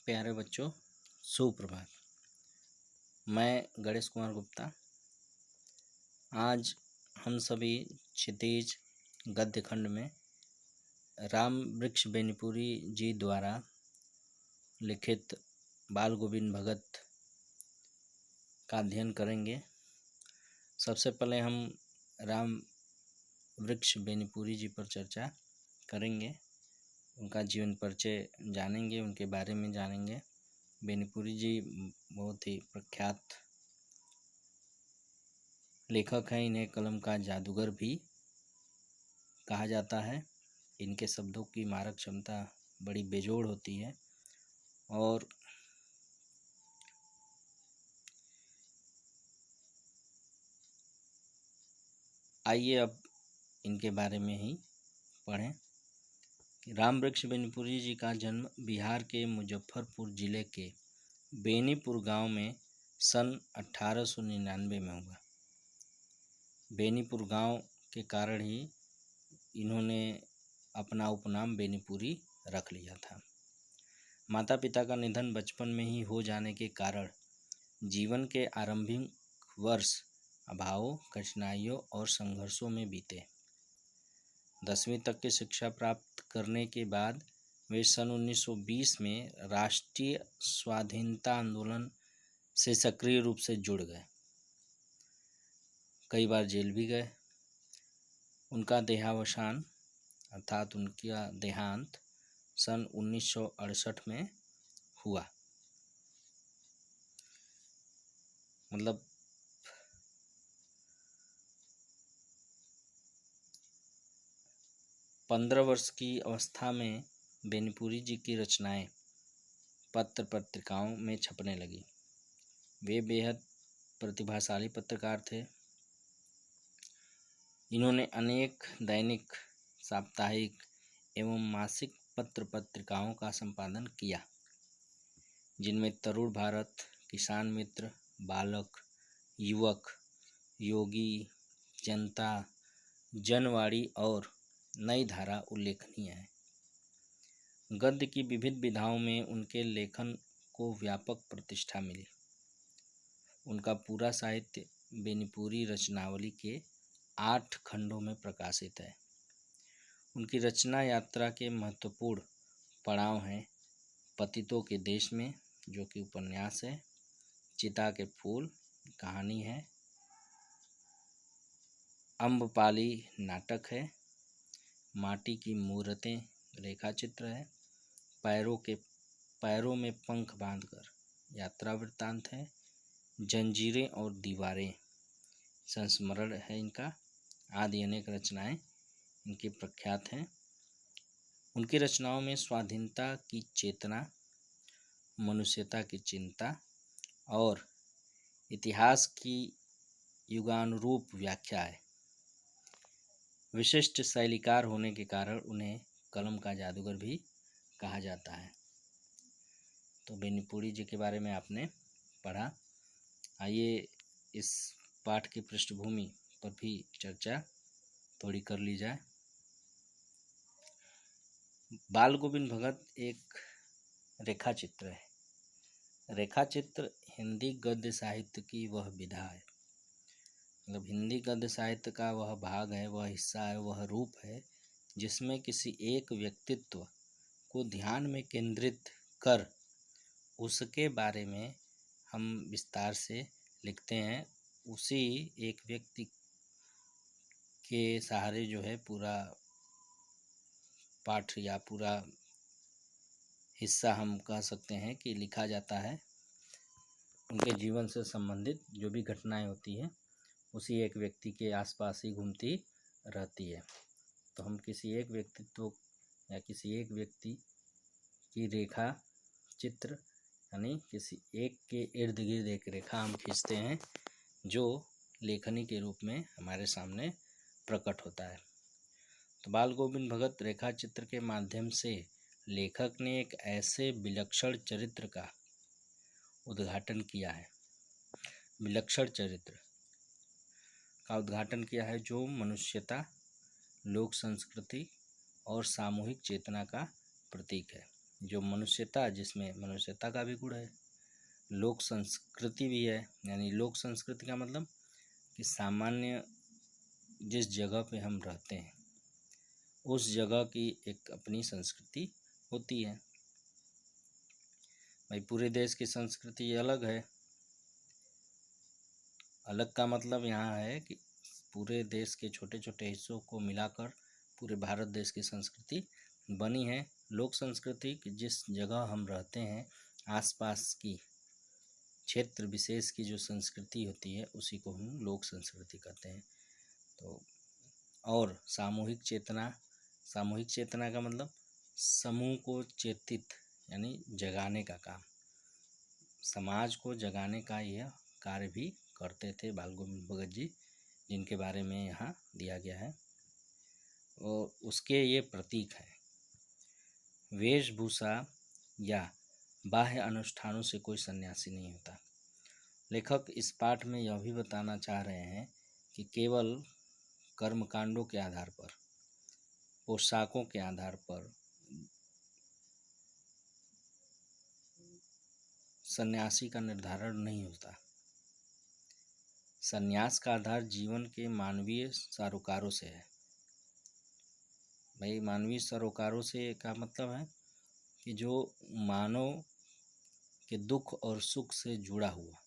प्यारे बच्चों, सुप्रभात। मैं गणेश कुमार गुप्ता। आज हम सभी क्षितिज गद्य खंड में राम वृक्ष बेनीपुरी जी द्वारा लिखित बाल गोविंद भगत का अध्ययन करेंगे। सबसे पहले हम राम वृक्ष बेनीपुरी जी पर चर्चा करेंगे, उनका जीवन परिचय जानेंगे, उनके बारे में जानेंगे। बेनीपुरी जी बहुत ही प्रख्यात लेखक हैं। इन्हें कलम का जादूगर भी कहा जाता है। इनके शब्दों की मारक क्षमता बड़ी बेजोड़ होती है। और आइए अब इनके बारे में ही पढ़ें। राम वृक्ष बेनीपुरी जी का जन्म बिहार के मुजफ्फरपुर जिले के बेनीपुर गांव में सन 1899 में हुआ। बेनीपुर गांव के कारण ही इन्होंने अपना उपनाम बेनीपुरी रख लिया था। माता पिता का निधन बचपन में ही हो जाने के कारण जीवन के आरंभिक वर्ष अभावों, कठिनाइयों और संघर्षों में बीते। 10वीं तक की शिक्षा प्राप्त करने के बाद वे सन 1920 में राष्ट्रीय स्वाधीनता आंदोलन से सक्रिय रूप से जुड़ गए। कई बार जेल भी गए। उनका देहावसान अर्थात उनका देहांत सन 1968 में हुआ। मतलब 15 वर्ष की अवस्था में बेनीपुरी जी की रचनाएं पत्र पत्रिकाओं में छपने लगी। वे बेहद प्रतिभाशाली पत्रकार थे। इन्होंने अनेक दैनिक, साप्ताहिक एवं मासिक पत्र पत्रिकाओं का संपादन किया, जिनमें तरुण भारत, किसान मित्र, बालक, युवक, योगी, जनता, जनवाणी और नई धारा उल्लेखनीय है। गद्य की विविध विधाओं में उनके लेखन को व्यापक प्रतिष्ठा मिली। उनका पूरा साहित्य बेनीपुरी रचनावली के 8 खंडों में प्रकाशित है। उनकी रचना यात्रा के महत्वपूर्ण पड़ाव हैं पतितों के देश में, जो कि उपन्यास है, चिता के फूल कहानी है, अम्बपाली नाटक है, माटी की मूर्तें रेखा चित्र है, पैरों में पंख बांधकर यात्रा वृत्तांत है, जंजीरें और दीवारें संस्मरण है इनका, आदि अनेक रचनाएं इनकी प्रख्यात हैं। उनकी रचनाओं में स्वाधीनता की चेतना, मनुष्यता की चिंता और इतिहास की युगानुरूप व्याख्या है। विशिष्ट शैलीकार होने के कारण उन्हें कलम का जादूगर भी कहा जाता है। तो बेनीपुरी जी के बारे में आपने पढ़ा। आइए इस पाठ की पृष्ठभूमि पर भी चर्चा थोड़ी कर ली जाए। बाल गोविंद भगत एक रेखा चित्र है। रेखा चित्र हिंदी गद्य साहित्य की वह विधा है, मतलब हिंदी गद्य साहित्य का वह भाग है, वह हिस्सा है, वह रूप है जिसमें किसी एक व्यक्तित्व को ध्यान में केंद्रित कर उसके बारे में हम विस्तार से लिखते हैं। उसी एक व्यक्ति के सहारे जो है पूरा पाठ या पूरा हिस्सा हम कह सकते हैं कि लिखा जाता है। उनके जीवन से संबंधित जो भी घटनाएं होती हैं उसी एक व्यक्ति के आसपास ही घूमती रहती है। तो हम किसी एक व्यक्तित्व या किसी एक व्यक्ति की रेखा चित्र यानी किसी एक के इर्द गिर्द एक रेखा हम खींचते हैं जो लेखनी के रूप में हमारे सामने प्रकट होता है। तो बाल गोविंद भगत रेखा चित्र के माध्यम से लेखक ने एक ऐसे विलक्षण चरित्र का उद्घाटन किया है, विलक्षण चरित्र का उद्घाटन किया है जो मनुष्यता, लोक संस्कृति और सामूहिक चेतना का प्रतीक है। जो मनुष्यता, जिसमें मनुष्यता का भी गुण है। लोक संस्कृति भी है, यानी लोक संस्कृति का मतलब कि सामान्य जिस जगह पे हम रहते हैं उस जगह की एक अपनी संस्कृति होती है। भाई पूरे देश की संस्कृति अलग है। अलग का मतलब यहाँ है कि पूरे देश के छोटे छोटे हिस्सों को मिलाकर पूरे भारत देश की संस्कृति बनी है। लोक संस्कृति कि जिस जगह हम रहते हैं आसपास की क्षेत्र विशेष की जो संस्कृति होती है उसी को हम लोक संस्कृति कहते हैं। तो और सामूहिक चेतना का मतलब समूह को चेतित यानी जगाने का काम, समाज को जगाने का यह कार्य भी करते थे बाल गोविंद भगत जी, जिनके बारे में यहाँ दिया गया है। और उसके ये प्रतीक हैं। वेशभूषा या बाह्य अनुष्ठानों से कोई सन्यासी नहीं होता। लेखक इस पाठ में यह भी बताना चाह रहे हैं कि केवल कर्मकांडों के आधार पर, पोशाकों के आधार पर सन्यासी का निर्धारण नहीं होता। सन्यास का आधार जीवन के मानवीय सरोकारों से है। भाई मानवीय सरोकारों से का मतलब है कि जो मानव के दुख और सुख से जुड़ा हुआ,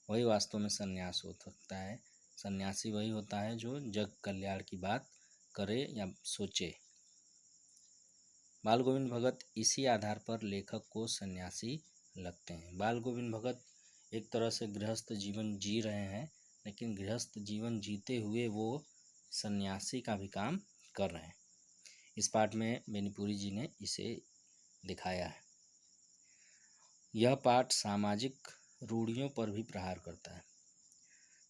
वही वास्तव में सन्यास हो सकता है। सन्यासी वही होता है जो जग कल्याण की बात करे या सोचे। बाल गोविंद भगत इसी आधार पर लेखक को सन्यासी लगते हैं। बाल गोविंद भगत एक तरह से गृहस्थ जीवन जी रहे हैं, लेकिन गृहस्थ जीवन जीते हुए वो सन्यासी का भी काम कर रहे हैं। इस पाठ में बेनीपुरी जी ने इसे दिखाया है। यह पाठ सामाजिक रूढ़ियों पर भी प्रहार करता है।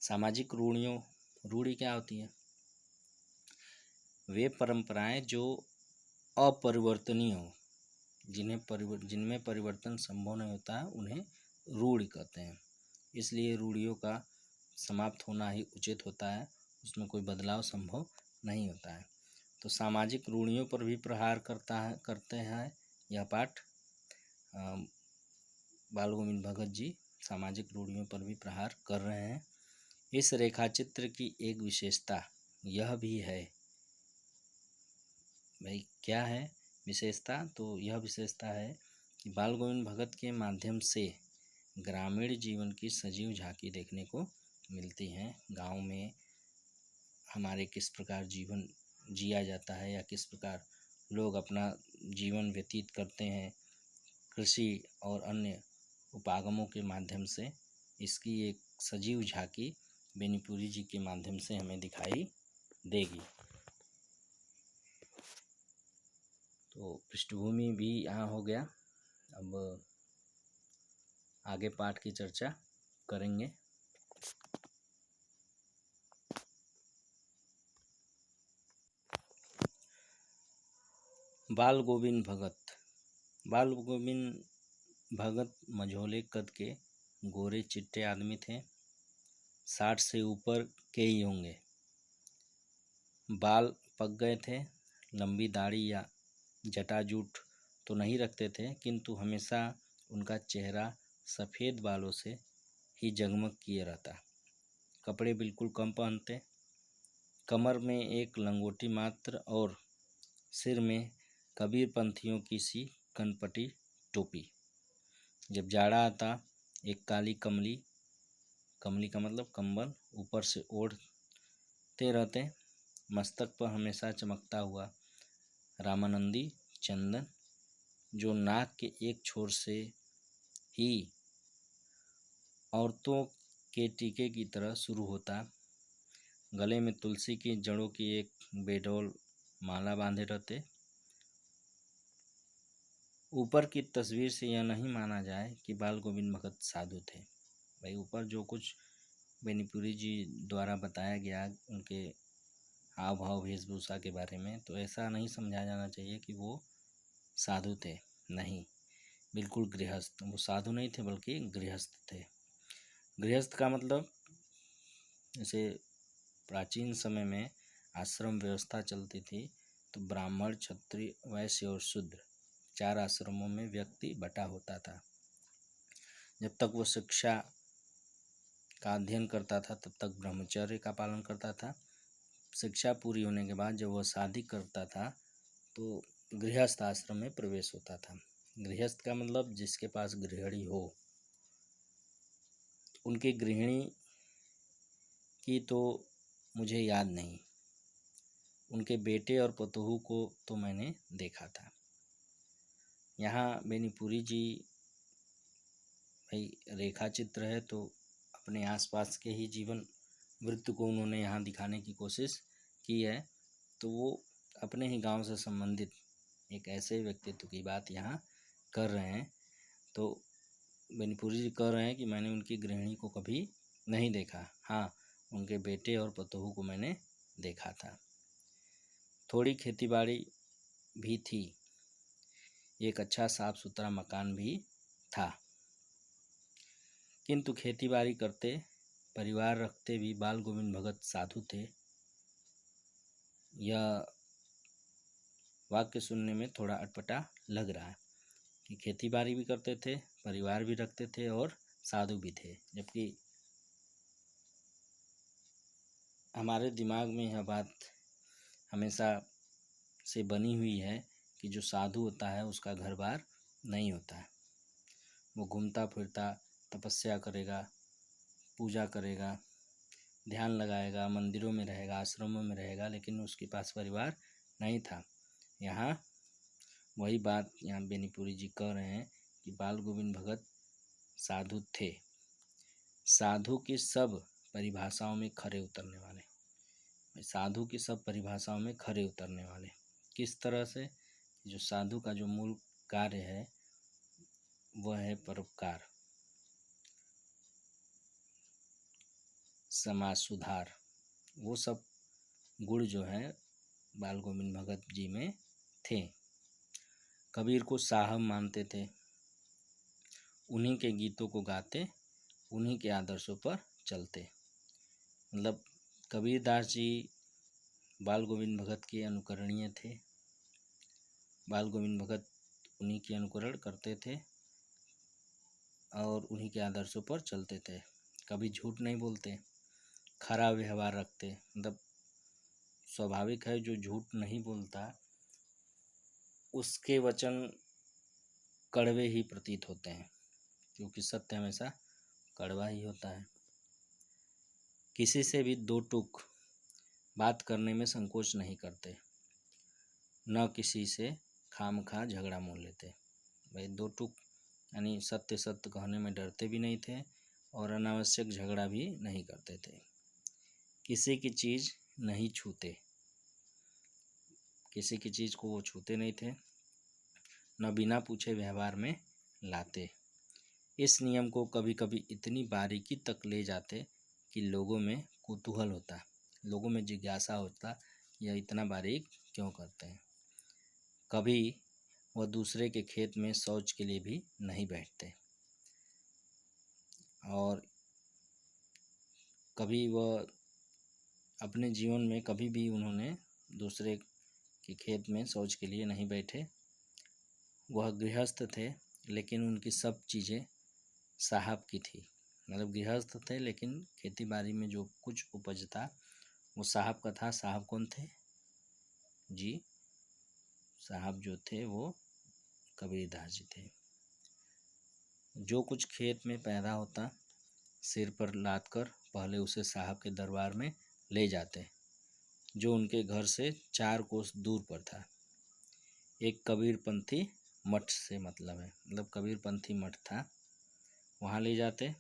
सामाजिक रूढ़ी क्या होती है? वे परंपराएं जो अपरिवर्तनीय हो, जिनमें परिवर्तन संभव नहीं होता है, उन्हें रूढ़ि कहते हैं। इसलिए रूढ़ियों का समाप्त होना ही उचित होता है, उसमें कोई बदलाव संभव नहीं होता है। तो सामाजिक रूढ़ियों पर भी प्रहार करते हैं यह पाठ। बाल गोविंद भगत जी सामाजिक रूढ़ियों पर भी प्रहार कर रहे हैं। इस रेखाचित्र की एक विशेषता यह भी है। भाई क्या है विशेषता? तो यह विशेषता है कि बाल गोविंद भगत के माध्यम से ग्रामीण जीवन की सजीव झांकी देखने को मिलती है। गांव में हमारे किस प्रकार जीवन जिया जाता है या किस प्रकार लोग अपना जीवन व्यतीत करते हैं, कृषि और अन्य उपागमों के माध्यम से इसकी एक सजीव झांकी बेनीपुरी जी के माध्यम से हमें दिखाई देगी। तो पृष्ठभूमि भी यहाँ हो गया। अब आगे पाठ की चर्चा करेंगे। बाल गोविंद भगत मझोले कद के गोरे चिट्टे आदमी थे। 60 से ऊपर के ही होंगे। बाल पक गए थे। लंबी दाढ़ी या जटाजूट तो नहीं रखते थे, किंतु हमेशा उनका चेहरा सफ़ेद बालों से ही जगमग किए रहता। कपड़े बिल्कुल कम पहनते। कमर में एक लंगोटी मात्र और सिर में कबीर पंथियों की सी कनपटी टोपी। जब जाड़ा आता एक काली कमली का मतलब कंबल ऊपर से ओढ़ते रहते। मस्तक पर हमेशा चमकता हुआ रामानंदी चंदन, जो नाक के एक छोर से ही औरतों के टीके की तरह शुरू होता। गले में तुलसी की जड़ों की एक बेडौल माला बांधे रहते। ऊपर की तस्वीर से यह नहीं माना जाए कि बाल गोविंद भगत साधु थे। भाई ऊपर जो कुछ बेनीपुरी जी द्वारा बताया गया उनके हाव भाव वेशभूषा के बारे में, तो ऐसा नहीं समझा जाना चाहिए कि वो साधु थे। नहीं, बिल्कुल गृहस्थ। वो साधु नहीं थे बल्कि गृहस्थ थे। गृहस्थ का मतलब जैसे प्राचीन समय में आश्रम व्यवस्था चलती थी, तो ब्राह्मण, क्षत्रिय, वैश्य और शूद्र 4 आश्रमों में व्यक्ति बटा होता था। जब तक वो शिक्षा का अध्ययन करता था तब तक ब्रह्मचर्य का पालन करता था। शिक्षा पूरी होने के बाद जब वह शादी करता था तो गृहस्थ आश्रम में प्रवेश होता था। गृहस्थ का मतलब जिसके पास गृहिणी हो। उनकी गृहिणी की तो मुझे याद नहीं, उनके बेटे और पतोहू को तो मैंने देखा था। यहाँ बेनीपुरी जी भाई रेखा चित्र है तो अपने आसपास के ही जीवन वृत्त को उन्होंने यहाँ दिखाने की कोशिश की है। तो वो अपने ही गांव से संबंधित एक ऐसे व्यक्तित्व की बात यहाँ कर रहे हैं। तो बेनीपुरी जी कह रहे हैं कि मैंने उनकी गृहिणी को कभी नहीं देखा, हाँ उनके बेटे और पतोहू को मैंने देखा था। थोड़ी खेतीबाड़ी भी थी, एक अच्छा साफ सुथरा मकान भी था, किंतु खेतीबाड़ी करते परिवार रखते भी बाल गोविंद भगत साधु थे। यह वाक्य सुनने में थोड़ा अटपटा लग रहा है कि खेतीबाड़ी भी करते थे, परिवार भी रखते थे और साधु भी थे, जबकि हमारे दिमाग में यह बात हमेशा से बनी हुई है कि जो साधु होता है उसका घर बार नहीं होता है। वो घूमता फिरता तपस्या करेगा, पूजा करेगा, ध्यान लगाएगा, मंदिरों में रहेगा, आश्रमों में रहेगा, लेकिन उसके पास परिवार नहीं था। यहाँ वही बात यहाँ बेनीपुरी जी कह रहे हैं कि बाल गोविंद भगत साधु थे। साधु की सब परिभाषाओं में खरे उतरने वाले, साधु की सब परिभाषाओं में खरे उतरने वाले किस तरह से? जो साधु का जो मूल कार्य है वह है परोपकार, समाज सुधार। वो सब गुण जो है बाल गोविंद भगत जी में थे। कबीर को साहब मानते थे, उन्हीं के गीतों को गाते, उन्हीं के आदर्शों पर चलते। मतलब कबीरदास जी बाल गोविंद भगत के अनुकरणीय थे। बाल गोविंद भगत उन्हीं के अनुकरण करते थे और उन्हीं के आदर्शों पर चलते थे। कभी झूठ नहीं बोलते, खरा व्यवहार रखते। मतलब स्वाभाविक है जो झूठ नहीं बोलता उसके वचन कड़वे ही प्रतीत होते हैं, क्योंकि सत्य हमेशा कड़वा ही होता है। किसी से भी दो टूक बात करने में संकोच नहीं करते, न किसी से खामखा झगड़ा मोल लेते। भाई दो टूक यानी सत्य सत्य कहने में डरते भी नहीं थे और अनावश्यक झगड़ा भी नहीं करते थे। किसी की चीज़ नहीं छूते, किसी की चीज़ को वो छूते नहीं थे, न बिना पूछे व्यवहार में लाते। इस नियम को कभी कभी इतनी बारीकी तक ले जाते कि लोगों में कुतूहल होता, लोगों में जिज्ञासा होता, यह इतना बारीक क्यों करते हैं। कभी वह दूसरे के खेत में शौच के लिए भी नहीं बैठते और कभी वह अपने जीवन में कभी भी उन्होंने दूसरे के खेत में शौच के लिए नहीं बैठे। वह गृहस्थ थे लेकिन उनकी सब चीज़ें साहब की थी। मतलब गृहस्थ थे लेकिन खेती बाड़ी में जो कुछ उपजता वो साहब का था। साहब कौन थे जी? साहब जो थे वो कबीरदास जी थे। जो कुछ खेत में पैदा होता सिर पर लाद कर पहले उसे साहब के दरबार में ले जाते, जो उनके घर से 4 कोस दूर पर था। एक कबीरपंथी मठ से मतलब है, मतलब कबीरपंथी मठ था, वहाँ ले जाते।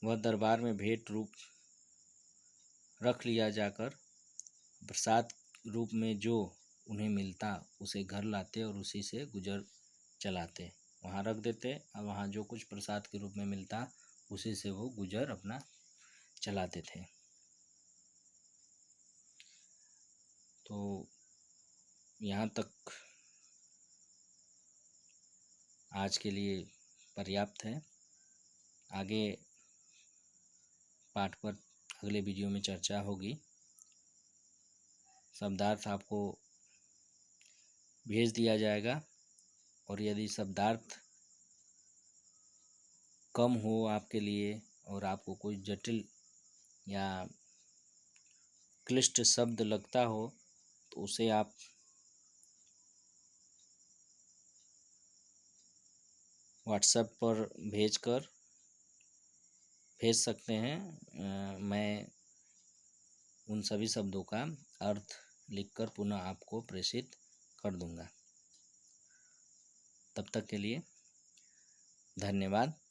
वह दरबार में भेंट रूप रख लिया जाकर प्रसाद रूप में जो उन्हें मिलता उसे घर लाते और उसी से गुजर चलाते। वहाँ रख देते और वहाँ जो कुछ प्रसाद के रूप में मिलता उसी से वो गुजर अपना चलाते थे। तो यहाँ तक आज के लिए पर्याप्त है। आगे पाठ पर अगले वीडियो में चर्चा होगी। शब्दार्थ आपको भेज दिया जाएगा। और यदि शब्दार्थ कम हो आपके लिए और आपको कोई जटिल या क्लिष्ट शब्द लगता हो तो उसे आप व्हाट्सएप पर भेज सकते हैं। मैं उन सभी शब्दों का अर्थ लिखकर पुनः आपको प्रेषित कर दूंगा। तब तक के लिए धन्यवाद।